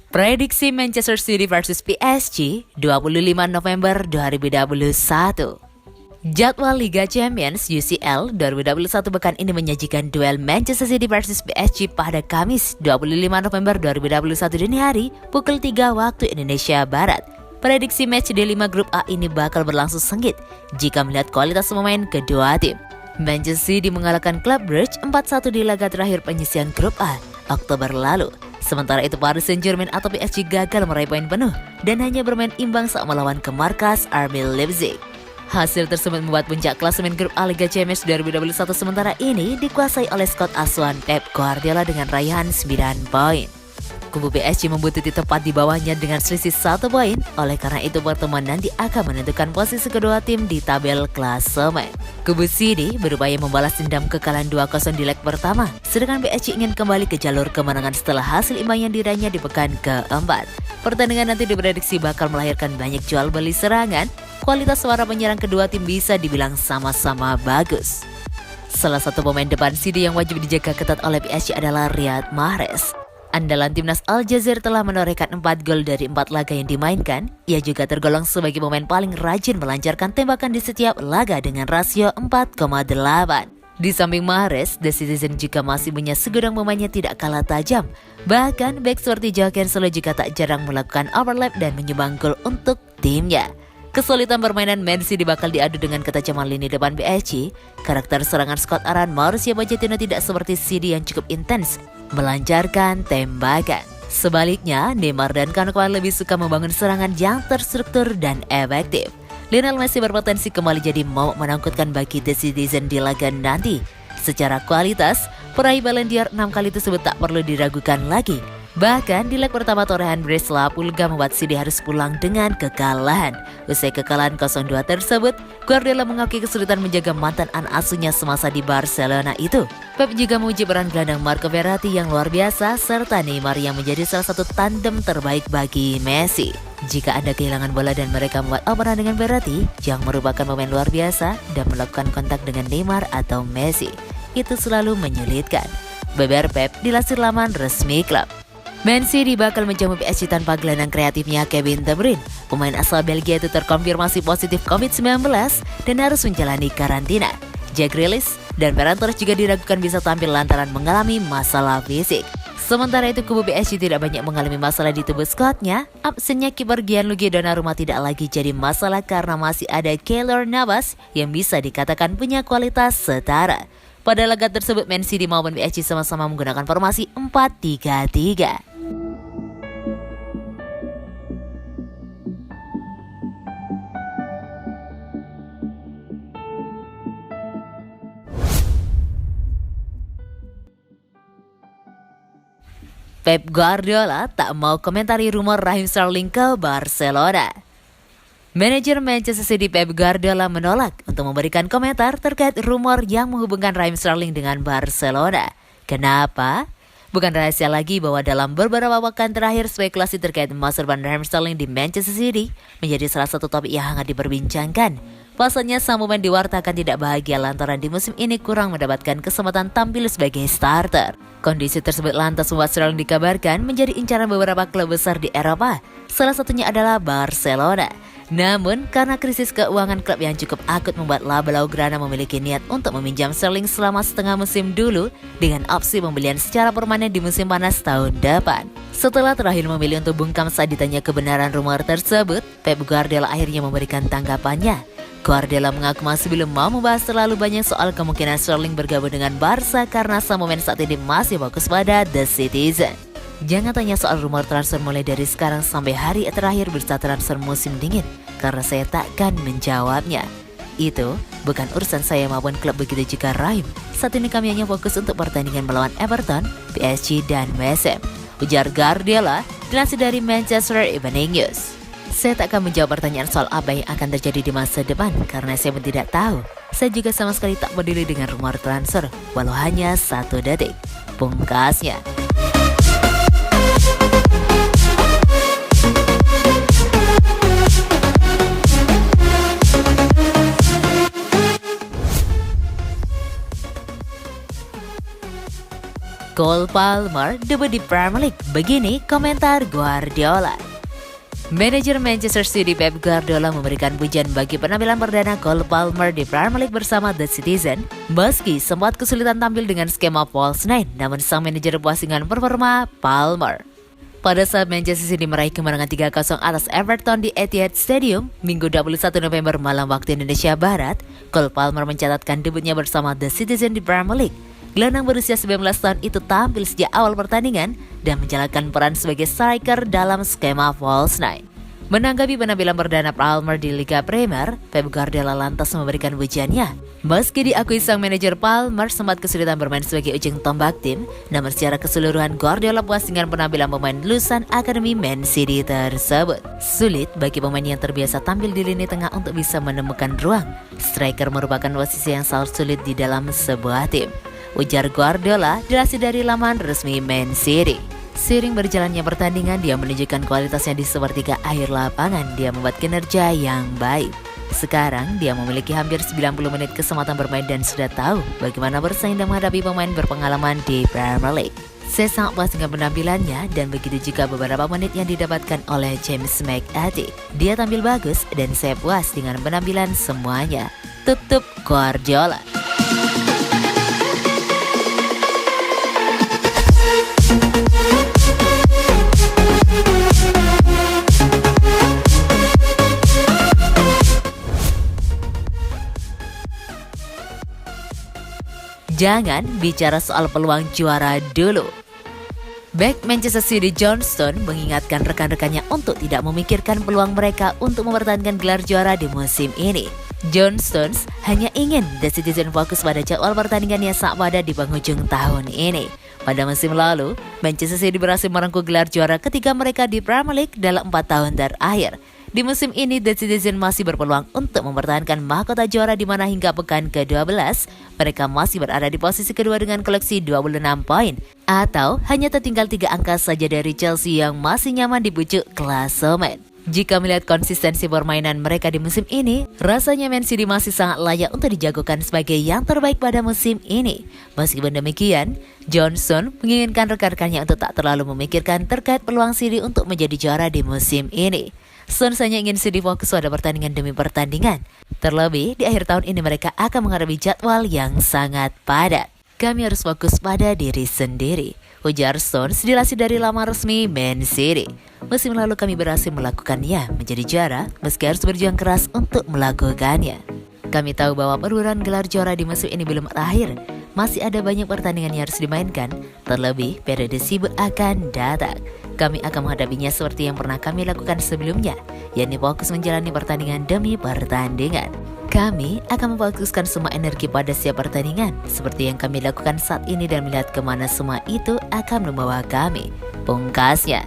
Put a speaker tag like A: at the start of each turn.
A: Prediksi Manchester City versus PSG 25 November 2021. Jadwal Liga Champions UCL 2021 pekan ini menyajikan duel Manchester City versus PSG pada Kamis 25 November 2021 dini hari pukul 3 waktu Indonesia Barat. Prediksi match di 5 grup A ini bakal berlangsung sengit jika melihat kualitas pemain kedua tim. Manchester City mengalahkan Club Brugge 4-1 di laga terakhir penyisian grup A Oktober lalu. Sementara itu Paris Saint-Germain atau PSG gagal meraih poin penuh dan hanya bermain imbang saat melawan ke markas RB Leipzig. Hasil tersebut membuat puncak klasemen grup A Liga Champions 2021 sementara ini dikuasai oleh skuad asuhan Pep Guardiola dengan raihan 9 poin. Kubu PSG membutuhkan tepat di bawahnya dengan selisih 1 poin, oleh karena itu pertemuan nanti akan menentukan posisi kedua tim di tabel klasemen. Kubu City berupaya membalas dendam kekalahan 2-0 di leg pertama, sedangkan PSG ingin kembali ke jalur kemenangan setelah hasil imbang yang diraihnya di pekan keempat. Pertandingan nanti diprediksi bakal melahirkan banyak jual beli serangan. Kualitas suara penyerang kedua tim bisa dibilang sama-sama bagus. Salah satu pemain depan City yang wajib dijaga ketat oleh PSG adalah Riyad Mahrez. Andalan timnas Aljazair telah menorehkan 4 gol dari 4 laga yang dimainkan. Ia juga tergolong sebagai pemain paling rajin melancarkan tembakan di setiap laga dengan rasio 4,8. Di samping Mahrez, The Citizen juga masih punya segudang pemainnya tidak kalah tajam. Bahkan bek seperti Joao Cancelo juga tak jarang melakukan overlap dan menyumbang gol untuk timnya. Kesulitan permainan Man City bakal diadu dengan ketajaman lini depan PSG. Karakter serangan skuad arahan Mauricio Pochettino tidak seperti City yang cukup intens melancarkan tembakan. Sebaliknya, Neymar dan kawan-kawan lebih suka membangun serangan yang terstruktur dan efektif. Lionel Messi berpotensi kembali jadi momok menakutkan bagi The Citizen di laga nanti. Secara kualitas, peraih Ballon d'Or 6 kali tersebut tak perlu diragukan lagi. Bahkan di leg pertama torehan Bresla Pulga membuat City harus pulang dengan kekalahan. Usai kekalahan 0-2 tersebut, Guardiola mengakui kesulitan menjaga mantan anak asuhnya semasa di Barcelona itu. Pep juga memuji peran gelandang Marco Verratti yang luar biasa serta Neymar yang menjadi salah satu tandem terbaik bagi Messi. Jika Anda kehilangan bola dan mereka membuat operan dengan Verratti yang merupakan pemain luar biasa dan melakukan kontak dengan Neymar atau Messi, itu selalu menyulitkan. Beber Pep dilansir laman resmi klub. Man City bakal menjamu PSG tanpa gelandang kreatifnya Kevin De Bruyne. Pemain asal Belgia itu terkonfirmasi positif COVID-19 dan harus menjalani karantina. Jack Grealish dan Ferran Torres juga diragukan bisa tampil lantaran mengalami masalah fisik. Sementara itu kubu PSG tidak banyak mengalami masalah di tubuh skuadnya. Absennya kiper Gianluigi Donnarumma tidak lagi jadi masalah karena masih ada Keylor Navas yang bisa dikatakan punya kualitas setara. Pada laga tersebut Man City maupun PSG sama-sama menggunakan formasi 4-3-3. Pep Guardiola tak mau komentari rumor Raheem Sterling ke Barcelona. Manajer Manchester City Pep Guardiola menolak untuk memberikan komentar terkait rumor yang menghubungkan Raheem Sterling dengan Barcelona. Kenapa? Bukan rahasia lagi bahwa dalam beberapa pekan terakhir spekulasi terkait masa depan Raheem Sterling di Manchester City menjadi salah satu topik yang hangat diperbincangkan. Pasalnya sang pemain diwartakan tidak bahagia lantaran di musim ini kurang mendapatkan kesempatan tampil sebagai starter. Kondisi tersebut lantas membuat Sterling dikabarkan menjadi incaran beberapa klub besar di Eropa, salah satunya adalah Barcelona. Namun, karena krisis keuangan klub yang cukup akut membuat La Blaugrana memiliki niat untuk meminjam Sterling selama setengah musim dulu dengan opsi pembelian secara permanen di musim panas tahun depan. Setelah terakhir memilih untuk bungkam saat ditanya kebenaran rumor tersebut, Pep Guardiola akhirnya memberikan tanggapannya. Guardiola mengaku masih belum mau membahas terlalu banyak soal kemungkinan Sterling bergabung dengan Barca karena sang pemain saat ini masih fokus pada The Citizen. Jangan tanya soal rumor transfer mulai dari sekarang sampai hari terakhir bursa transfer musim dingin, karena saya takkan menjawabnya. Itu bukan urusan saya maupun klub, begitu juga Raheem. Saat ini kami hanya fokus untuk pertandingan melawan Everton, PSG, dan West Ham, ujar Guardiola dilansir dari Manchester Evening News. Saya tak akan menjawab pertanyaan soal apa yang akan terjadi di masa depan karena saya pun tidak tahu. Saya juga sama sekali tak peduli dengan rumor transfer, walau hanya 1 detik. Pungkasnya. Cole Palmer debut di Premier League. Begini komentar Guardiola. Manajer Manchester City Pep Guardiola memberikan pujian bagi penampilan perdana Cole Palmer di Premier League bersama The Citizen. Meski sempat kesulitan tampil dengan skema false nine, namun sang manajer puas dengan performa Palmer. Pada saat Manchester City meraih kemenangan 3-0 atas Everton di Etihad Stadium, Minggu 21 November malam waktu Indonesia Barat, Cole Palmer mencatatkan debutnya bersama The Citizen di Premier League. Gelandang berusia 19 tahun itu tampil sejak awal pertandingan dan menjalankan peran sebagai striker dalam skema false nine. Menanggapi penampilan perdana Palmer di Liga Premier, Pep Guardiola lantas memberikan pujiannya. Meski diakui sang manajer Palmer sempat kesulitan bermain sebagai ujung tombak tim, namun secara keseluruhan Guardiola puas dengan penampilan pemain lulusan Akademi Man City tersebut. Sulit bagi pemain yang terbiasa tampil di lini tengah untuk bisa menemukan ruang. Striker merupakan posisi yang sangat sulit di dalam sebuah tim, ujar Guardiola dilansir dari laman resmi Man City. Seiring berjalannya pertandingan, dia menunjukkan kualitasnya di sepertiga akhir lapangan. Dia membuat kinerja yang baik. Sekarang, dia memiliki hampir 90 menit kesempatan bermain dan sudah tahu bagaimana bersaing dan menghadapi pemain berpengalaman di Premier League. Saya sangat puas dengan penampilannya dan begitu juga beberapa menit yang didapatkan oleh James McAtee. Dia tampil bagus dan saya puas dengan penampilan semuanya. Tutup Guardiola. Jangan bicara soal peluang juara dulu. Back Manchester City John Stones mengingatkan rekan-rekannya untuk tidak memikirkan peluang mereka untuk mempertahankan gelar juara di musim ini. John Stones hanya ingin The Citizen fokus pada jadwal pertandingan yang sangat padat di penghujung tahun ini. Pada musim lalu, Manchester City berhasil merengkuh gelar juara ketika mereka di Premier League dalam 4 tahun terakhir. Di musim ini, The Citizen masih berpeluang untuk mempertahankan mahkota juara di mana hingga pekan ke-12, mereka masih berada di posisi kedua dengan koleksi 26 poin. Atau hanya tertinggal 3 angka saja dari Chelsea yang masih nyaman di pucuk klasemen. Jika melihat konsistensi permainan mereka di musim ini, rasanya Man City masih sangat layak untuk dijagokan sebagai yang terbaik pada musim ini. Meskipun demikian, Johnson menginginkan rekan-rekannya untuk tak terlalu memikirkan terkait peluang City untuk menjadi juara di musim ini. Stones hanya ingin City fokus pada pertandingan demi pertandingan. Terlebih, di akhir tahun ini mereka akan menghadapi jadwal yang sangat padat. Kami harus fokus pada diri sendiri, ujar Stones dilansir dari laman resmi Man City. Musim lalu kami berhasil melakukannya, menjadi juara, meski harus berjuang keras untuk melakukannya. Kami tahu bahwa perburuan gelar juara di musim ini belum berakhir. Masih ada banyak pertandingan yang harus dimainkan, terlebih periode sibuk akan datang. Kami akan menghadapinya seperti yang pernah kami lakukan sebelumnya, yakni fokus menjalani pertandingan demi pertandingan. Kami akan memfokuskan semua energi pada setiap pertandingan, seperti yang kami lakukan saat ini dan melihat kemana semua itu akan membawa kami. Pungkasnya.